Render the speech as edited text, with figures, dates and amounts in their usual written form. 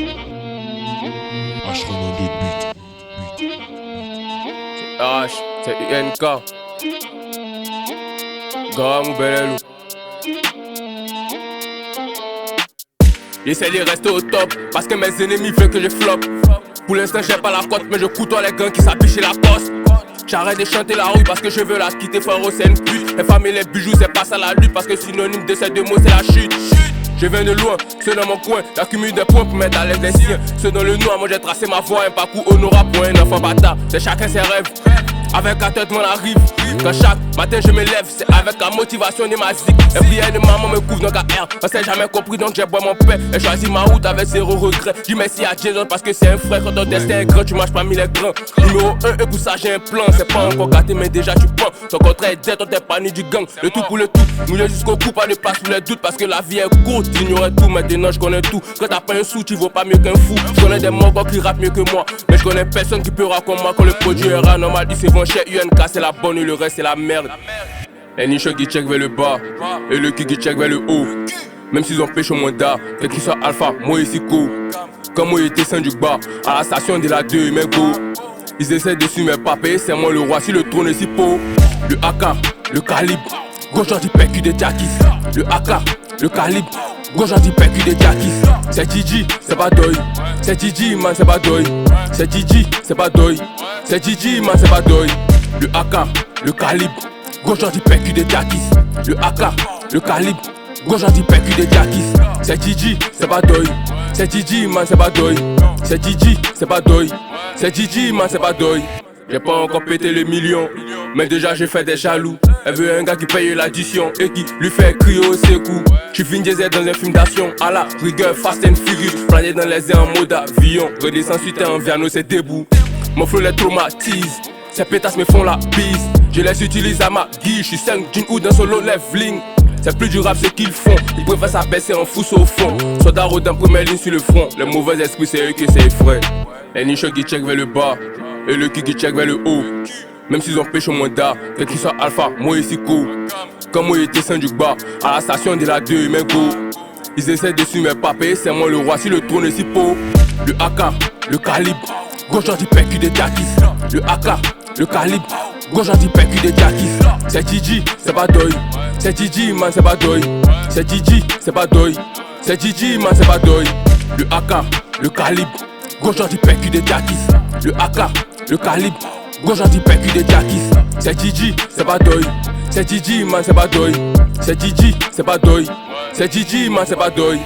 H Renan de beat. H, c'est UNK. Graham ou Belelou. J'essaie de rester au top parce que mes ennemis veulent que je flop. Pour l'instant j'ai pas la cote mais je côtoie les gants qui s'habillent chez la poste. J'arrête de chanter la rue parce que je veux la quitter, frérot c'est une pute. Les femmes et les bijoux c'est pas ça la lutte parce que synonyme de ces deux mots c'est la chute. Je viens de loin, ceux dans mon coin, j'accumule des points pour mettre à l'aise les siens. Ceux dans le noir, moi j'ai tracé ma voie, un parcours honorable pour un enfant bâtard. C'est chacun ses rêves, avec la tête mon arrive. Quand chaque matin je me lève, c'est avec la motivation de ma zik. Les prières de maman me couvrent dans KR. On s'est jamais compris donc j'ai bois mon père. Et choisi ma route avec zéro regret. Dis merci à Jason parce que c'est un frère. Quand ton destin est grand, tu marches parmi les grands. Numéro 1, et pour ça j'ai un plan. C'est pas encore gâté mais déjà tu prends. Ton contrat est dead, toi t'es pas ni du gang. Le tout pour le tout, mouillé jusqu'au cou, pas de place pour les doutes. Parce que la vie est courte, j'ignorais tout, maintenant je connais tout. Quand t'as pas un sou, tu vaux pas mieux qu'un fou. Je connais des morts qui rappent mieux que moi. Mais je connais personne qui peut comme moi. Quand le produit est rare, normal, ils se vendent chez UNK, c'est la bonne et le reste c'est la merde. Les nichons qui check vers le bas et le qui check vers le haut. Même s'ils ont pêché au mandat, quel qu'il soit alpha, moi ici co. Comme moi j'étais saint du bas, à la station de la 2 mais go. Ils essaient de suivre mes papés, c'est moi le roi si le trône est si beau. Le AK, le calibre, gauche du PQ des Jackies. Le AK, le calibre, gauche du PQ des Jackies. C'est Gigi, c'est pas Doy. C'est Gigi, man, c'est pas Doy. C'est Gigi, c'est pas Doy. C'est Gigi, man, c'est pas Doy. Le AK, le calibre, gauche du PQ des Jackies. Le AK, le calibre, gauche du PQ des Jackies. C'est Gigi, c'est pas Doy. C'est Gigi, man, c'est pas Doy. C'est Gigi, c'est pas Doy. C'est Gigi, man, c'est pas Doy. J'ai pas encore pété les millions, mais déjà j'ai fait des jaloux. Elle veut un gars qui paye l'addition et qui lui fait crier au secours. J'suis Vin Diesel dans un film d'action, à la rigueur Fast and Furious. Planer dans les airs en mode avion, redescends suite en Viano c'est debout. Mon flow les traumatise, ces pétasses me font la bise. Je les utilise à ma guise, j'suis 5 jeans ou d'un solo leveling. C'est plus du rap ce qu'ils font, ils préfèrent s'abaisser en fous au fond. Soldats rodent première ligne sur le front, les mauvais esprits c'est eux qui s'effraient. Les nichons qui check vers le bas et le qui check vers le haut. Même s'ils ont pêché au mandat, quel qu'il soit alpha, moi ici co. Comme moi j'étais saint du bas, à la station de la 2 mais go. Ils essaient de suivre mes papés, c'est moi le roi si le trône est si beau. Le AK, le calibre, gauche du PQ des Jackies. Le AK, le calibre, gauche du PQ des Jackies. C'est Gigi, c'est pas Doy. C'est Gigi, man, c'est pas Doy. C'est Gigi, c'est pas Doy. C'est Gigi, man, c'est pas Doy. Le AK, le calibre, gauche du PQ des Jackies. Le AK, le calibre, gauche du PQ des Jackies. C'est Gigi, c'est pas Doy. C'est Gigi, man, c'est pas Doy. C'est Gigi, c'est pas Doy. C'est Gigi, man, c'est pas Doy.